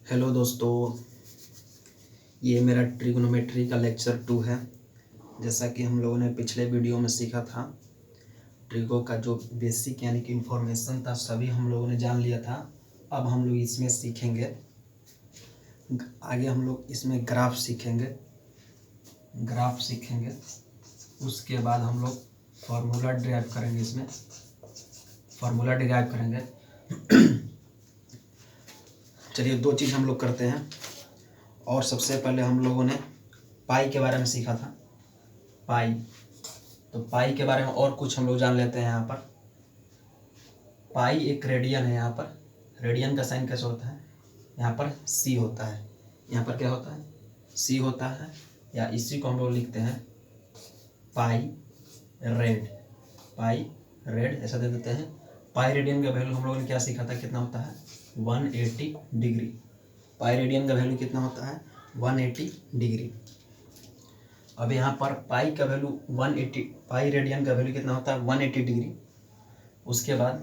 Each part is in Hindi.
हेलो दोस्तों, ये मेरा ट्रिग्नोमेट्री का लेक्चर 2 है। जैसा कि हम लोगों ने पिछले वीडियो में सीखा था, ट्रिगो का जो बेसिक यानी कि इन्फॉर्मेशन था सभी हम लोगों ने जान लिया था। अब हम लोग इसमें सीखेंगे, आगे हम लोग इसमें ग्राफ सीखेंगे। उसके बाद हम लोग फार्मूला डिराइव करेंगे। इसमें फार्मूला डिराइव करेंगे। चलिए, दो चीज़ हम लोग करते हैं। और सबसे पहले हम लोगों ने पाई के बारे में सीखा था। पाई, तो पाई के बारे में और कुछ हम लोग जान लेते हैं। यहाँ पर पाई एक रेडियन है। यहाँ पर रेडियन का साइन कैसे होता है? यहाँ पर सी होता है। यहाँ पर क्या होता है? सी होता है, या इसी को हम लोग लिखते हैं पाई रेड। पाई रेड ऐसा दे देते हैं। पाई रेडियन का वैल्यू हम लोगों ने क्या सीखा था? कितना होता है? 180 डिग्री। पाई रेडियन का वैल्यू कितना होता है? 180 डिग्री। अब यहाँ पर पाई का वैल्यू 180, पाई रेडियन का वैल्यू कितना होता है? 180 डिग्री। उसके बाद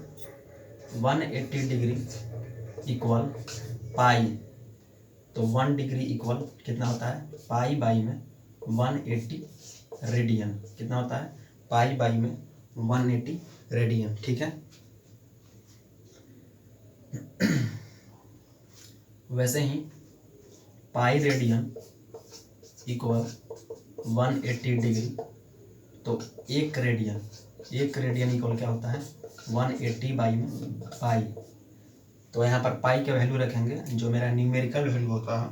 180 डिग्री इक्वल पाई, तो 1 डिग्री इक्वल कितना होता है? पाई बाई में 180 रेडियन। कितना होता है? पाई बाई में 180 रेडियन। ठीक है। वैसे ही पाई रेडियन इक्वल 180 डिग्री, तो एक रेडियन इक्वल क्या होता है? 180 बाई में पाई। तो यहाँ पर पाई का वैल्यू रखेंगे, जो मेरा न्यूमेरिकल वैल्यू होता है।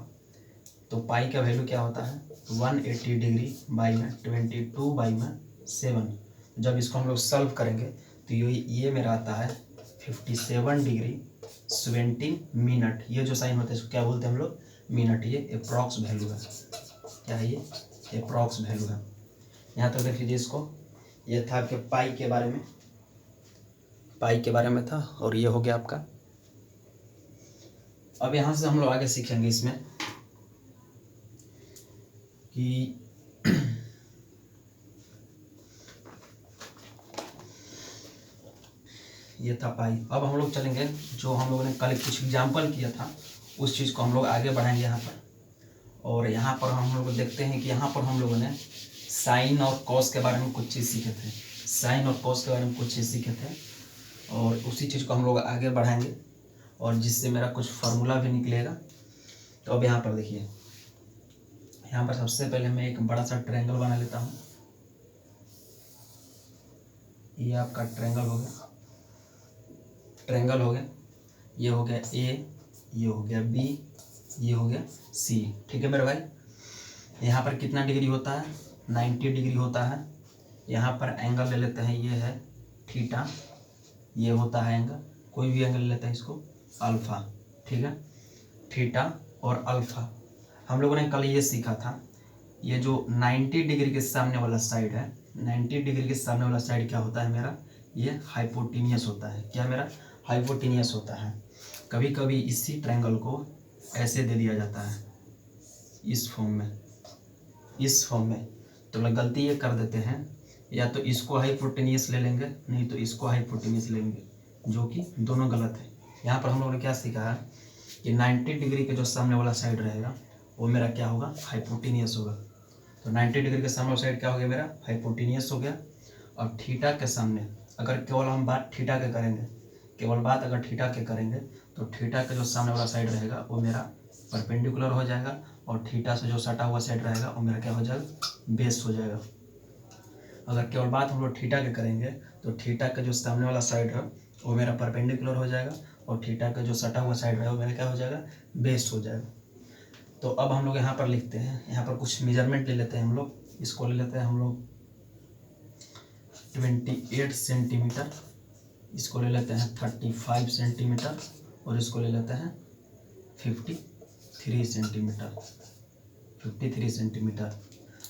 तो पाई का वैल्यू क्या होता है? 180 डिग्री बाई में 22 बाई में 7। जब इसको हम लोग सॉल्व करेंगे तो ये मेरा आता है 57 डिग्री 17 मिनट। ये जो साइन होता है इसको क्या बोलते हैं हम लोग? मिनट। ये अप्रॉक्स वैल्यू है। क्या है ये? अप्रॉक्स वैल्यू है। यहाँ तक देख लीजिए इसको। ये था आपके पाई के बारे में था, और ये हो गया आपका। अब यहाँ से हम लोग आगे सीखेंगे इसमें कि ये था पाई। अब हम लोग चलेंगे, जो हम लोगों ने कल कुछ एग्जाम्पल किया था उस चीज़ को हम लोग आगे बढ़ाएंगे यहाँ पर। और यहाँ पर हम लोग देखते हैं कि यहाँ पर हम लोगों ने साइन और कॉस के बारे में कुछ चीज़ सीखे थे। साइन और कॉस के बारे में कुछ चीज़ सीखे थे, और उसी चीज़ को हम लोग आगे बढ़ाएंगे, और जिससे मेरा कुछ फार्मूला भी निकलेगा। तो अब यहाँ पर देखिए, यहाँ पर सबसे पहले मैं एक बड़ा सा ट्रायंगल बना लेता हूँ। ये आपका ट्रायंगल हो गया। ये हो गया ए, ये हो गया बी, ये हो गया सी। ठीक है मेरे भाई। यहाँ पर कितना डिग्री होता है? 90 डिग्री होता है। यहाँ पर एंगल ले लेते हैं, ये है थीटा। ये होता है एंगल, कोई भी एंगल ले लेते हैं इसको, अल्फा। ठीक है, थीटा और अल्फा। हम लोगों ने कल ये सीखा था, ये जो 90 डिग्री के सामने वाला साइड है, 90 डिग्री के सामने वाला साइड क्या होता है मेरा? ये हाइपोटेनियस होता है। क्या मेरा? हाइपोटेनियस होता है। कभी कभी इसी ट्रायंगल को ऐसे दे दिया जाता है, इस फॉर्म में। तो गलती ये कर देते हैं, या तो इसको हाइपोटेनियस ले लेंगे, नहीं तो इसको हाइपोटेनियस लेंगे, जो कि दोनों गलत है। यहाँ पर हम लोगों ने क्या सीखा है कि 90 डिग्री के जो सामने वाला साइड रहेगा वो मेरा क्या होगा? हाइपोटेनियस होगा। तो 90 डिग्री के सामने वाला साइड क्या हो गया मेरा? हाइपोटेनियस हो गया। और थीटा के सामने अगर केवल हम बात थीटा के करेंगे, तो थीटा के जो सामने वाला साइड रहेगा वो मेरा परपेंडिकुलर हो जाएगा, और थीटा से जो सटा हुआ साइड रहेगा वो मेरा क्या हो जाएगा? बेस हो जाएगा। अगर केवल बात हम लोग थीटा के करेंगे तो थीटा का जो सामने वाला साइड है वो मेरा परपेंडिकुलर हो जाएगा, और थीटा का जो सटा हुआ साइड है वो मेरा क्या हो जाएगा? बेस हो जाएगा। तो अब हम लोग यहाँ पर लिखते हैं, यहाँ पर कुछ मेजरमेंट ले लेते हैं हम लोग। इसको ले लेते हैं हम लोग 28 सेंटीमीटर, इसको ले लेते हैं 35 सेंटीमीटर, और इसको ले लेते हैं 53 सेंटीमीटर।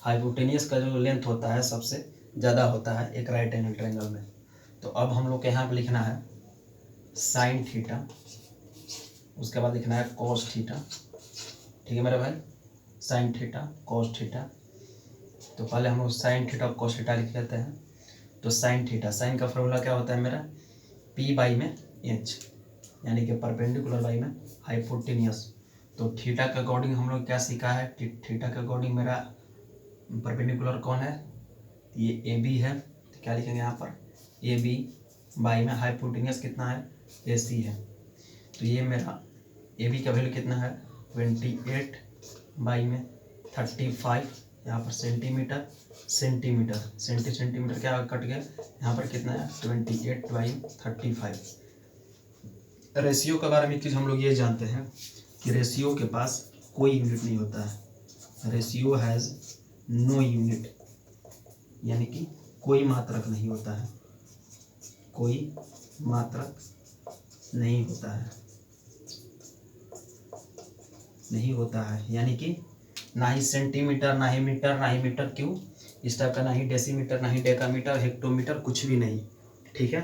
हाइपोटेनियस का जो लेंथ होता है सबसे ज़्यादा होता है एक राइट एंगल ट्रायंगल में। तो अब हम लोग के यहाँ पर लिखना है साइन थीटा, उसके बाद लिखना है कॉस थीटा। ठीक है मेरे भाई, साइन थीटा कॉस थीटा। तो पहले हम लोग साइन थीटा और कॉस थीटा लिख लेते हैं। तो साइन थीटा, साइन का फॉर्मूला क्या होता है मेरा? P बाई में H, यानी कि परपेंडिकुलर बाई में हाइपोटेनियस। तो थीटा के अकॉर्डिंग हम लोग क्या सीखा है, थीटा के अकॉर्डिंग मेरा परपेंडिकुलर कौन है, ये ए बी है, तो क्या लिखेंगे यहाँ पर ए बी, बाई में हाइपोटेनियस कितना है ए सी है, तो ये मेरा ए बी का वैल्यू कितना है 28 बाई में 35, यहाँ पर सेंटीमीटर सेंटीमीटर क्या कट गया, यहाँ पर कितना है 28 बाई 35। रेशियो के बारे में एक चीज़ हम लोग ये जानते हैं कि रेशियो के पास कोई यूनिट नहीं होता है, रेशियो हैज़ नो यूनिट, यानी कि कोई मात्रक नहीं होता है, कोई मात्रक नहीं होता है, यानी कि ना ही सेंटीमीटर, ना ही मीटर, ना ही मीटर क्यों इस टाइप का, ना ही डेसीमीटर, ना ही डेकामीटर, हेक्टोमीटर, कुछ भी नहीं। ठीक है,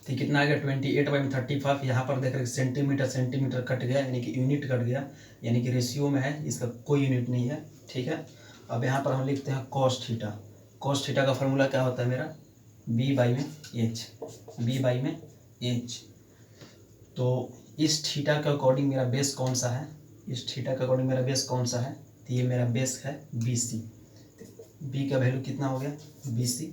तो कितना आ गया 28 बाई 35। यहाँ पर देख रहे सेंटीमीटर कट गया, यानी कि यूनिट कट गया, यानी कि रेशियो में है, इसका कोई यूनिट नहीं है। ठीक है, अब यहाँ पर हम लिखते हैं कॉस थीटा का फॉर्मूला क्या होता है मेरा बी बाई में एच। तो इस थीटा के अकॉर्डिंग मेरा बेस कौन सा है, तो ये मेरा बेस है बी सी। बी का वैल्यू कितना हो गया बी सी,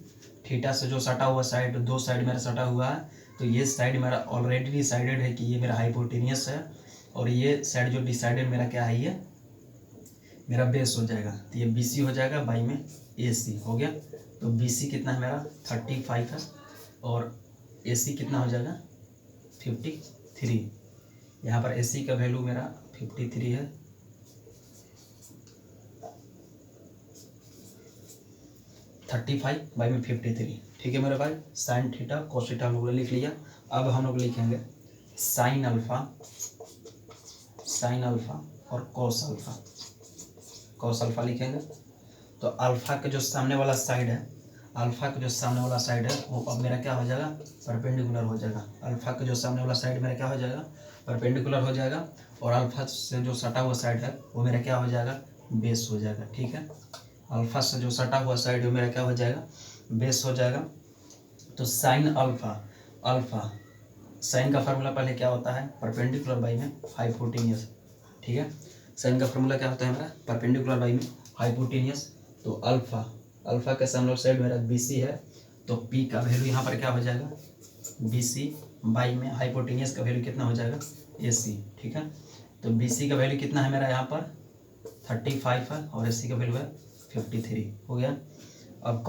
थीटा से जो सटा हुआ साइड, दो साइड मेरा सटा हुआ है, तो ये साइड मेरा ऑलरेडी डिसाइडेड है कि ये मेरा हाइपोटेनियस है, और ये साइड जो डिसाइडेड मेरा क्या है, ये मेरा बेस हो जाएगा, तो ये बी सी हो जाएगा बाई में ए सी हो गया। तो बी सी कितना है मेरा 35 है, और ए सी कितना हो जाएगा 53। यहाँ पर ए सी का वैल्यू मेरा 53 है, 35 बाई में 53। ठीक है मेरे भाई, साइन थीटा कोस थीटा हम लोग ने लिख लिया। अब हम लोग लिखेंगे साइन अल्फा और कोस अल्फा लिखेंगे। तो अल्फा के जो सामने वाला साइड है, वो अब मेरा क्या हो जाएगा परपेंडिकुलर हो जाएगा। अल्फा के जो सामने वाला साइड मेरा क्या हो जाएगा परपेंडिकुलर हो जाएगा, और अल्फा से जो सटा हुआ साइड है वो मेरा क्या हो जाएगा बेस हो जाएगा। ठीक है, अल्फा से जो सटा हुआ साइड है मेरा क्या हो जाएगा बेस हो जाएगा। तो साइन अल्फा साइन का फार्मूला पहले क्या होता है परपेंडिकुलर बाई में हाइपोटेनियस। ठीक है, साइन का फार्मूला क्या होता है मेरा परपेंडिकुलर बाई में हाइपोटेनियस। तो अल्फा के सामने साइड मेरा बी सी है, तो पी का वैल्यू यहाँ पर क्या हो जाएगा बी सी बाई में हाइपोटेनियस का वैल्यू कितना हो जाएगा ए सी। ठीक है, तो बी सी का वैल्यू कितना है मेरा यहाँ पर 35 है, और ए सी का वैल्यू है 53 हो गया। अब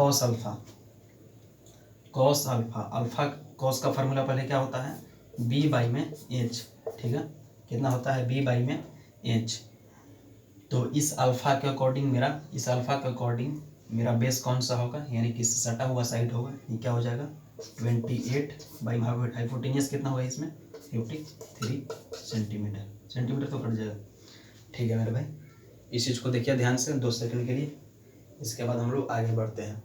कॉस का फार्मूला पहले क्या होता है बी बाई में एच। ठीक है, कितना होता है बी बाई में एच। तो इस अल्फा के अकॉर्डिंग मेरा बेस कौन सा होगा, यानी कि सटा हुआ साइड होगा, ये क्या हो जाएगा 28 बाई हाइपोटेनियस कितना होगा इसमें 53 सेंटीमीटर तो कट जाएगा। ठीक है मेरे भाई, इस चीज़ को देखिए ध्यान से 2 सेकंड के लिए, इसके बाद हम लोग आगे बढ़ते हैं।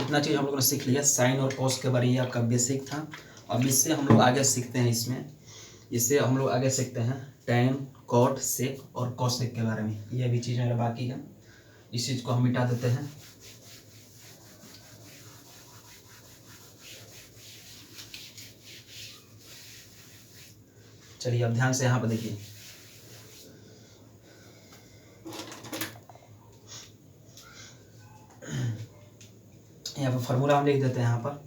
इतना चीज़ हम लोगों ने सीख लिया, साइन और कोस के बारे में आपका बेसिक था। अब इससे हम लोग आगे सीखते हैं, इससे हम लोग आगे सीखते हैं टैन, कॉट, सेक और कोसेक के बारे में। ये भी चीज़ मेरा बाकी है, इस चीज़ को हम मिटा देते हैं। चलिए अब ध्यान से यहाँ पर देखिए, यहाँ पर फॉर्मूला हम लिख देते हैं। यहाँ पर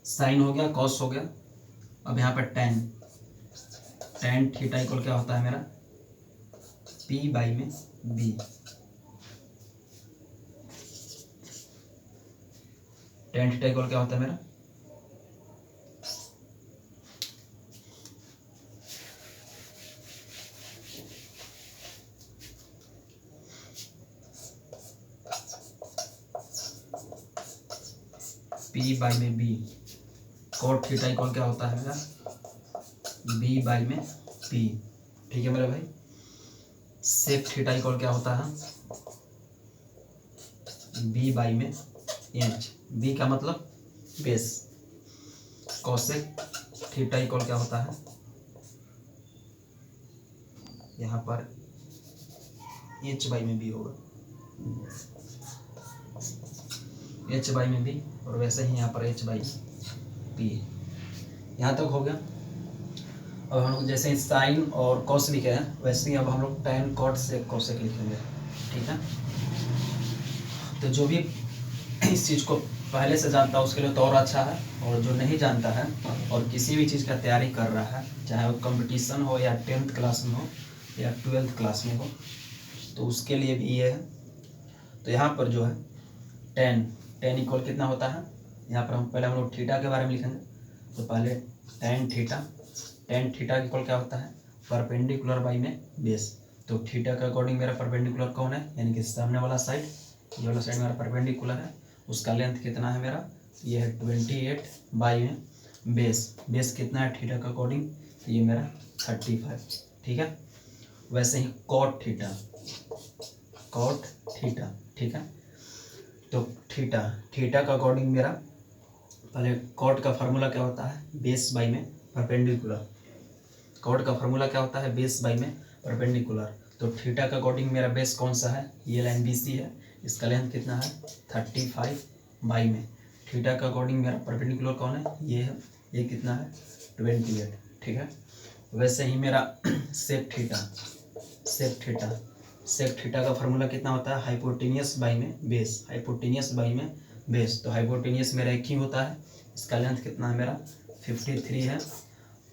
साइन हो गया, कॉस हो गया, अब यहाँ पर टैन थीटा इक्वल क्या होता है मेरा पी बाई में बी। टैन थीटा इक्वल क्या होता है मेरा पी बाई में बी। कोट थीटा इक्वल क्या होता है मेरा बी बाई में पी। ठीक है मेरे भाई, सेक थीटा इक्वल क्या होता है बी बाई में एच, बी का मतलब बेस। कोसेक थीटा इक्वल क्या होता है यहाँ पर एच बाई में बी होगा। एच बाई में बी, और वैसे ही यहाँ पर एच बाई पी। यहाँ तक हो गया। अब हम लोग जैसे ही साइन और कॉस लिखे हैं वैसे ही अब हम लोग टैन कॉट सेक कोसेक लिखेंगे, ठीक है। तो जो भी इस चीज़ को पहले से जानता है उसके लिए तो और अच्छा है, और जो नहीं जानता है और किसी भी चीज़ का तैयारी कर रहा है, चाहे वो कंपटीशन हो या 10th क्लास में हो या 12th क्लास में हो, तो उसके लिए भी ये है। तो यहाँ पर जो है टेन इक्वल कितना होता है, यहाँ पर हम लोग थीटा के बारे में लिखेंगे। तो पहले टेन थीटा इक्वल क्या होता है, परपेंडिकुलर बाई में बेस। तो थीटा के अकॉर्डिंग मेरा परपेंडिकुलर कौन है, यानी कि सामने वाला साइड, ये वाला साइड मेरा परपेंडिकुलर है, उसका लेंथ कितना है मेरा, ये है 28 बाई में बेस कितना है थीटा का अकॉर्डिंग, तो ये मेरा 35, ठीक है। वैसे ही कॉट थीटा, ठीक है। तो थीटा का अकॉर्डिंग मेरा पहले कॉट का फार्मूला क्या होता है, बेस बाई में परपेंडिकुलर। कॉट का फार्मूला क्या होता है, बेस बाई में परपेंडिकुलर। तो थीटा का अकॉर्डिंग मेरा बेस कौन सा है, ये लाइन BC है, इसका लेंथ कितना है 35 बाई में। थीटा का अकॉर्डिंग मेरा परपेंडिकुलर कौन है, ये है, ये कितना है 28, ठीक है। वैसे ही मेरा सेक थीटा का फार्मूला कितना होता है, हाइपोटेनियस बाई में बेस। तो हाइपोटेनियस मेरा एक ही होता है, इसका लेंथ कितना है मेरा 53 है।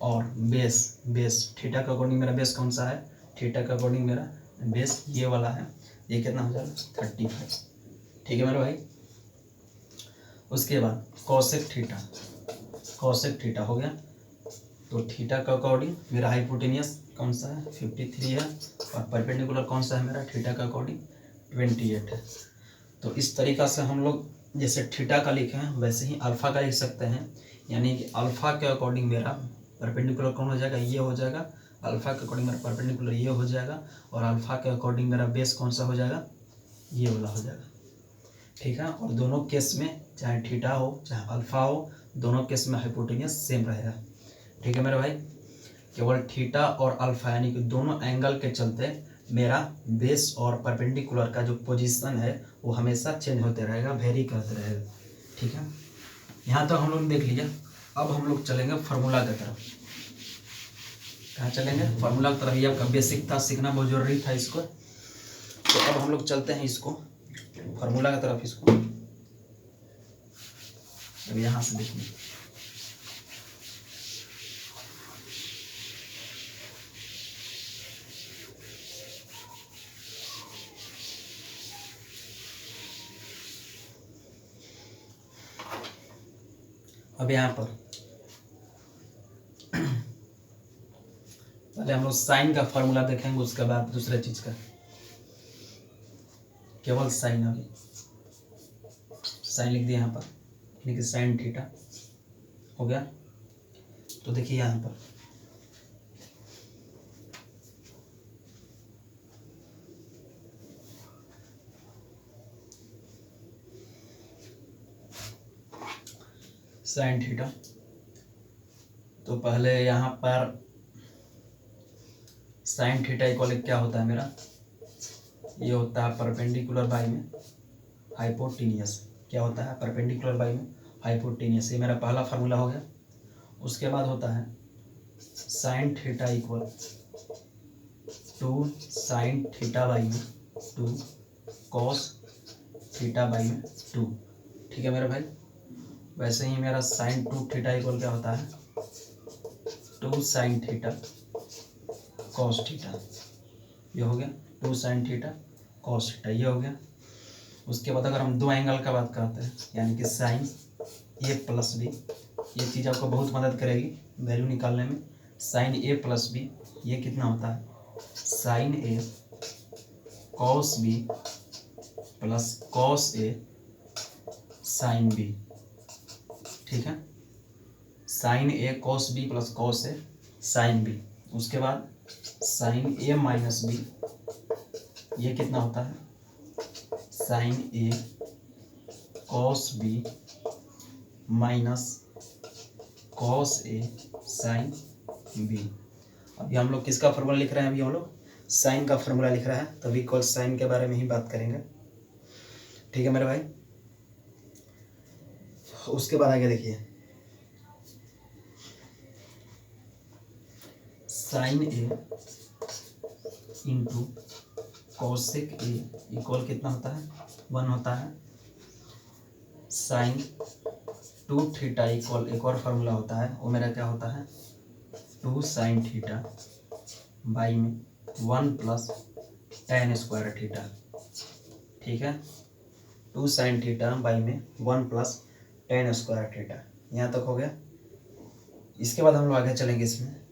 और बेस थीटा का अकॉर्डिंग मेरा बेस कौन सा है, थीटा का अकॉर्डिंग मेरा बेस ये वाला है, ये कितना हो जाएगा 35, ठीक है मेरे भाई। उसके बाद कॉसेक थीटा हो गया। तो थीटा का अकॉर्डिंग मेरा हाइपोटेनियस कौन सा है 53 है, और परपेंडिकुलर कौन सा है मेरा थीटा का अकॉर्डिंग 28 है। तो इस तरीक़ा से हम लोग जैसे थीटा का लिखे हैं वैसे ही अल्फ़ा का लिख सकते हैं, यानी कि अल्फ़ा के अकॉर्डिंग मेरा परपेंडिकुलर कौन हो जाएगा, ये हो जाएगा। अल्फ़ा के अकॉर्डिंग मेरा परपेंडिकुलर ये हो जाएगा, और अल्फ़ा के अकॉर्डिंग मेरा बेस कौन सा हो जाएगा, ये वाला हो जाएगा, ठीक है। और दोनों केस में चाहे थीटा हो चाहे अल्फ़ा हो, दोनों केस में हाइपोटेनियस सेम रहेगा, ठीक है मेरे भाई। केवल थीटा और अल्फ़ा यानी कि दोनों एंगल के चलते मेरा बेस और परपेंडिकुलर का जो पोजीशन है वो हमेशा चेंज होते रहेगा, वेरी करते रहेगा, ठीक है। यहाँ तो हम लोग देख लिया। अब हम लोग चलेंगे फार्मूला की तरफ। कहाँ चलेंगे, फार्मूला की तरफ। ये आपका बेसिक था, सीखना बहुत जरूरी था इसको। तो अब हम लोग चलते हैं इसको फार्मूला की तरफ। इसको अब यहाँ से देखिए, अब यहाँ पर पहले हम लोग साइन का फार्मूला देखेंगे, उसके बाद दूसरे चीज का, केवल साइन। अभी साइन लिख दिया यहाँ पर, यानी कि साइन थीटा हो गया। तो देखिए यहाँ पर साइन थीटा, तो पहले यहाँ पर साइन थीटा इक्वल क्या होता है मेरा, ये होता है परपेंडिकुलर बाई में हाइपोटेनियस। क्या होता है, परपेंडिकुलर बाई में हाइपोटेनियस। ये मेरा पहला फार्मूला हो गया। उसके बाद होता है sine theta equal to sine theta by में टू कॉस थीटा बाई में टू, ठीक है मेरे भाई। वैसे ही मेरा साइन 2 थीटा इक्वल क्या होता है 2 साइन थीटा कॉस थीटा, ये हो गया 2 साइन थीटा कॉस थीटा, ये हो गया। उसके बाद अगर हम दो एंगल का बात करते हैं, यानी कि साइन ए प्लस बी, ये चीज़ आपको बहुत मदद करेगी वैल्यू निकालने में। साइन ए प्लस बी ये कितना होता है, sign A cos B plus cos A sine B, ठीक है। Sign A cos B plus cos A sine B. उसके बाद साइन ए माइनस बी, ये कितना होता है sign A cos B minus cos A sine B. अभी हम लोग किसका फॉर्मूला लिख रहे हैं, अभी हम लोग साइन का फॉर्मूला लिख रहे हैं, तभी कॉस साइन के बारे में ही बात करेंगे, ठीक है मेरे भाई। उसके बाद आगे देखिए, sine A into cosec A equal कितना होता है, 1 होता है। साइन 2 थीटा इक्वल एक और फार्मूला होता है, वो मेरा क्या होता है, 2 साइन थीटा बाई में 1 प्लस tan स्क्वायर थीटा। ठीक है, 2 साइन थीटा बाई में 1 प्लस tan स्क्वायर थीटा। यहाँ तक हो गया। इसके बाद हम लोग आगे चलेंगे। इसमें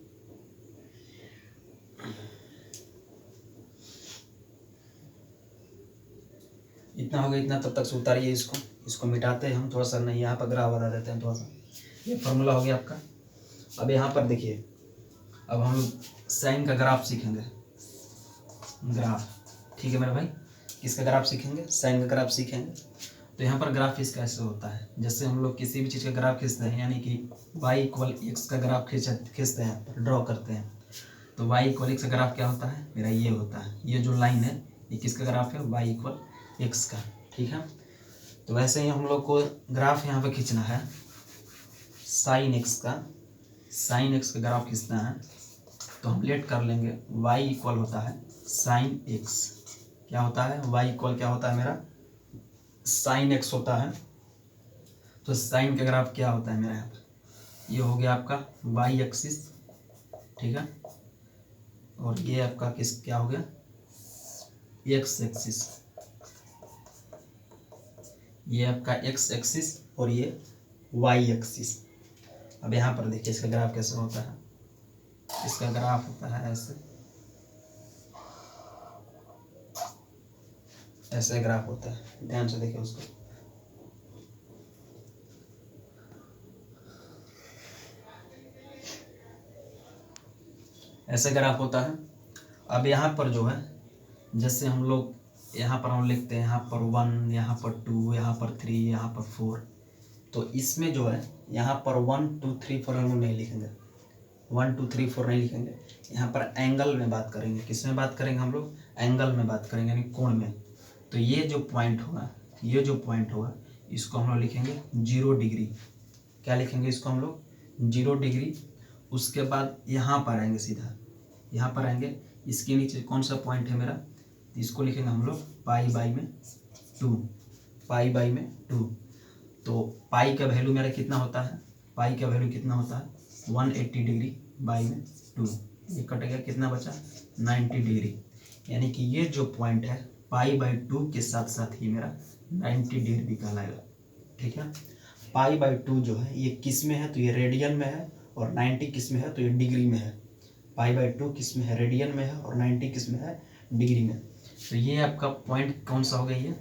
इतना हो गया, इतना तब तक से उतारिए इसको मिटाते हैं हम थोड़ा सा, नहीं यहाँ पर ग्राफ बता देते हैं थोड़ा सा। ये फार्मूला हो गया आपका। अब यहाँ पर देखिए, अब हम लोग साइन का ग्राफ सीखेंगे, ग्राफ। ठीक है मेरे भाई, किसका ग्राफ सीखेंगे, साइन का ग्राफ सीखेंगे। तो यहाँ पर ग्राफ इसका ऐसे होता है, जैसे हम लोग किसी भी चीज़ का ग्राफ खींचते हैं, यानी कि y इक्वल एक्स का ग्राफ खींचते हैं, ड्रॉ करते हैं, तो y इक्वल एक्स का ग्राफ क्या होता है मेरा, ये होता है। ये जो लाइन है ये किसका ग्राफ है, y इक्वल एक्स का। ठीक है, तो वैसे ही हम लोग को ग्राफ यहाँ पे खींचना है साइन एक्स का। साइन एक्स का ग्राफ खींचना है तो हम लेट कर लेंगे, y इक्वल होता है साइन एक्स। क्या होता है, y इक्वल क्या होता है मेरा, साइन एक्स होता है। तो साइन का ग्राफ क्या होता है मेरा, यहाँ पर ये हो गया आपका y एक्सिस। ठीक है, और ये आपका क्या हो गया, x एक्सिस। ये आपका x एक्सिस और ये y एक्सिस। अब यहाँ पर देखिए इसका ग्राफ कैसे होता है। इसका ग्राफ होता है ऐसे, ऐसे ग्राफ होता है, ध्यान से देखिए उसको। ऐसे ग्राफ होता है। अब यहाँ पर जो है, जैसे हम लोग यहाँ पर हम लिखते हैं, यहाँ पर 1, यहाँ पर 2, यहाँ पर 3, यहाँ पर 4। तो इसमें जो है यहाँ पर 1 2 3 4 हम लोग नहीं लिखेंगे, 1 2 3 4 नहीं लिखेंगे। यहाँ पर एंगल में बात करेंगे। किस में बात करेंगे हम लोग, एंगल में बात करेंगे, यानी कोण में। तो ये जो पॉइंट होगा, ये जो पॉइंट होगा, इसको हम लोग लिखेंगे 0 डिग्री। क्या लिखेंगे इसको हम लोग, 0 डिग्री। उसके बाद यहाँ पर आएंगे, सीधा यहाँ पर आएंगे। इसके नीचे कौन सा पॉइंट है मेरा, इसको लिखेंगे हम लोग पाई बाई में 2, पाई बाई में 2। तो पाई का वैल्यू मेरा कितना होता है, पाई का वैल्यू कितना होता है, 180 डिग्री बाई में 2। ये कट गया, कितना बचा, 90 डिग्री। यानी कि ये जो पॉइंट है पाई बाई 2 के साथ साथ ही मेरा 90 डिग्री भी कहलाएगा। ठीक है, पाई बाई 2 जो है ये किस में है, तो ये रेडियन में है, और 90 किस में है, तो ये डिग्री में है। पाई बाई 2 किस में है, रेडियन में है, और 90 किस में है, डिग्री में। तो ये आपका पॉइंट कौन सा हो गया, ये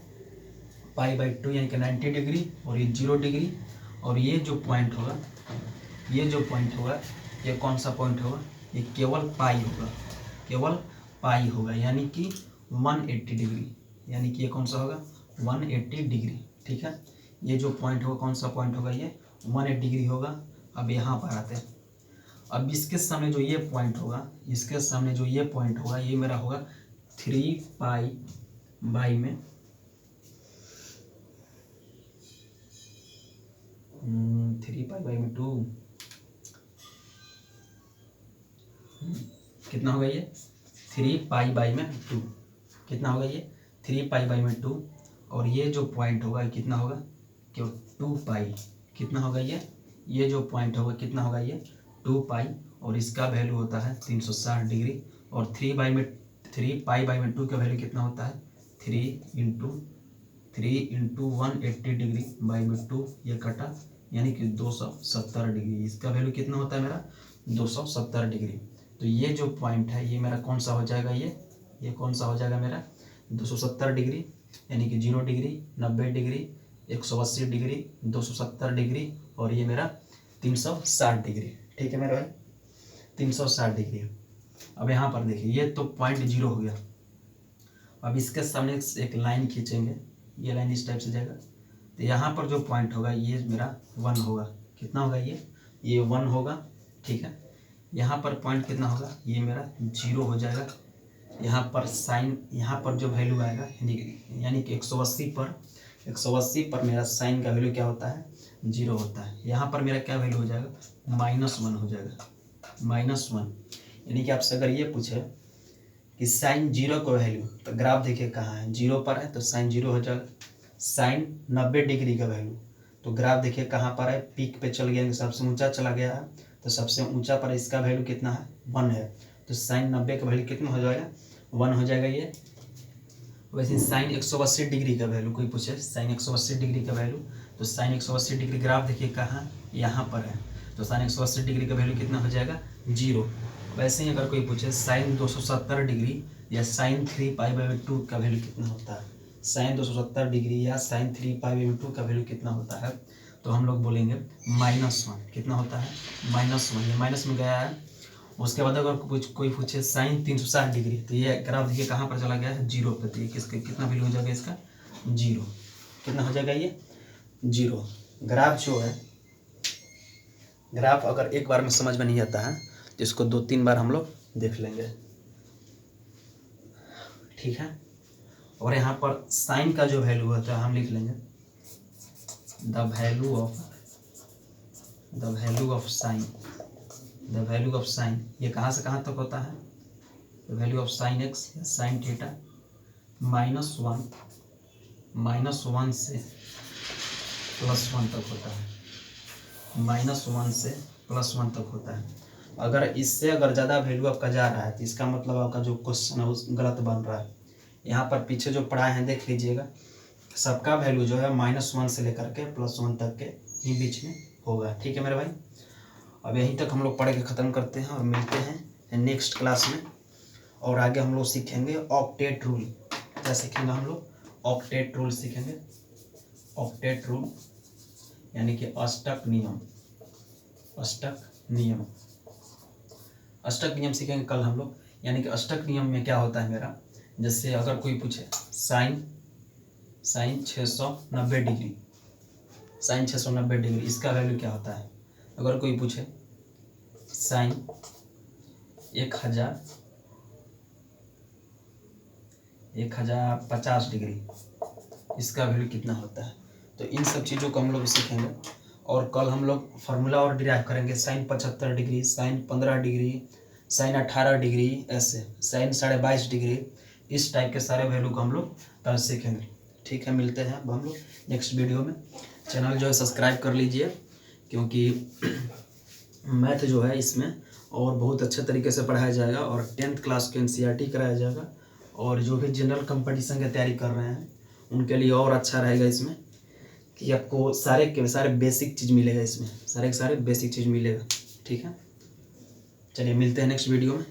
पाई बाई 2 यानी कि 90 डिग्री, और ये 0 डिग्री। और ये जो पॉइंट होगा, ये जो पॉइंट होगा, ये कौन सा पॉइंट होगा, ये केवल पाई होगा, केवल पाई होगा, यानी कि 180 डिग्री। यानी कि ये कौन सा होगा, 180 डिग्री। ठीक है, ये जो पॉइंट होगा, कौन सा पॉइंट होगा, ये 180 डिग्री होगा। अब यहाँ पर आते हैं। अब इसके सामने जो ये पॉइंट होगा, इसके सामने जो ये पॉइंट होगा, ये मेरा होगा 3 पाई बाई में 3 पाई बाई में 2। कितना होगा ये, 3 पाई बाई में 2। कितना होगा ये, 3 पाई बाई में 2। और ये जो पॉइंट होगा कितना होगा, क्यों 2 पाई। कितना होगा ये जो पॉइंट होगा कितना होगा, ये 2 पाई। और इसका वैल्यू होता है 360 डिग्री। और 3 पाई बाई में 2 का वैल्यू कितना होता है, 3 इंटू 180 डिग्री बाई में 2, ये कटा, यानी कि 270 डिग्री। इसका वैल्यू कितना होता है मेरा, 270 डिग्री। तो ये जो पॉइंट है ये मेरा कौन सा हो जाएगा, ये कौन सा हो जाएगा मेरा, 270 डिग्री। यानी कि 0 डिग्री, 90 डिग्री, 180 डिग्री, 270 डिग्री, और ये मेरा 360 डिग्री। ठीक है मेरे भाई, 360 डिग्री। अब यहाँ पर देखिए, ये तो पॉइंट 0 हो गया। अब इसके सामने एक लाइन खींचेंगे, ये लाइन इस टाइप से जाएगा। तो यहाँ पर जो पॉइंट होगा ये मेरा 1 होगा। कितना होगा ये 1 होगा। ठीक है, यहाँ पर पॉइंट कितना होगा, ये मेरा 0 हो जाएगा। यहाँ पर साइन, यहाँ पर जो वैल्यू आएगा, यानी कि 180 पर मेरा साइन का वैल्यू क्या होता है, 0 होता है। यहाँ पर मेरा क्या वैल्यू हो जाएगा, -1 हो जाएगा, -1। यानी कि आपसे अगर ये पूछे कि साइन 0 का वैल्यू, तो ग्राफ देखिए कहाँ है, 0 पर है तो साइन 0 हो जाएगा। साइन 90 डिग्री का वैल्यू, तो ग्राफ देखिए कहाँ पर है, पीक पे चल गया, सबसे ऊंचा चला गया है, तो सबसे ऊंचा पर इसका वैल्यू कितना है, 1 है। तो साइन 90 का वैल्यू कितना हो जाएगा, 1 हो जाएगा ये। वैसे साइन 180 डिग्री का वैल्यू कोई पूछे, साइन 180 डिग्री का वैल्यू, तो साइन 180 डिग्री ग्राफ देखिए कहाँ, यहाँ पर है, तो साइन 180 डिग्री का वैल्यू कितना हो जाएगा, 0। वैसे ही अगर कोई पूछे साइन 270 डिग्री या साइन 3π/2 का वैल्यू कितना होता है, साइन 270 डिग्री या साइन 3π/2 का वैल्यू कितना होता है, तो हम लोग बोलेंगे -1। कितना होता है, -1। ये माइनस में गया है। उसके बाद अगर कोई पूछे साइन 360 डिग्री, तो ये ग्राफ देखिए कहाँ पर चला गया है, 0 पे। तो ये किसके कितना वैल्यू हो जाएगा इसका, 0। कितना हो जाएगा ये, 0। ग्राफ जो है, ग्राफ अगर एक बार में समझ में नहीं आता है तो इसको 2-3 बार हम लोग देख लेंगे, ठीक है। और यहाँ पर साइन का जो वैल्यू होता है हम लिख लेंगे the value of sine, the value of sine. ये कहाँ से कहाँ तक होता है, the value of sine x या साइन थीटा -1 से +1 तक होता है, -1 से +1 तक होता है। अगर इससे अगर ज़्यादा वैल्यू आपका जा रहा है तो इसका मतलब आपका जो क्वेश्चन है वो गलत बन रहा है। यहाँ पर पीछे जो पढ़ाए हैं देख लीजिएगा, सबका वैल्यू जो है -1 से लेकर के +1 तक के ही बीच में होगा, ठीक है मेरे भाई। अब यहीं तक हम लोग पढ़ के ख़त्म करते हैं और मिलते हैं नेक्स्ट क्लास में। और आगे हम लोग सीखेंगे ऑक्टेट रूल। क्या सीखेंगे हम लोग, ऑक्टेट रूल सीखेंगे। ऑक्टेट रूल यानी कि अष्टक नियम, अष्टक नियम, अष्टक नियम सीखेंगे कल हम लोग। यानी कि अष्टक नियम में क्या होता है मेरा, जैसे अगर कोई पूछे साइन 690 डिग्री, साइन 690 डिग्री इसका वैल्यू क्या होता है। अगर कोई पूछे साइन 1050 डिग्री इसका वैल्यू कितना होता है। तो इन सब चीज़ों को हम लोग सीखेंगे। और कल हम लोग फार्मूला और डिराइव करेंगे, sine 75 degree, sine 15 degree, sine 18 degree, ऐसे साइन 22.5 डिग्री, इस टाइप के सारे वैल्यू को हम लोग कल सीखेंगे, ठीक है। मिलते हैं अब हम लोग नेक्स्ट वीडियो में। चैनल जो है सब्सक्राइब कर लीजिए, क्योंकि मैथ जो है इसमें और बहुत अच्छे तरीके से पढ़ाया जाएगा और 10th क्लास के NCERT कराया जाएगा। और जो भी जनरल कंपटीशन की तैयारी कर रहे हैं उनके लिए और अच्छा रहेगा इसमें कि आपको सारे के सारे बेसिक चीज़ मिलेगा, इसमें सारे के सारे बेसिक चीज़ मिलेगा, ठीक है। चलिए मिलते हैं नेक्स्ट वीडियो में।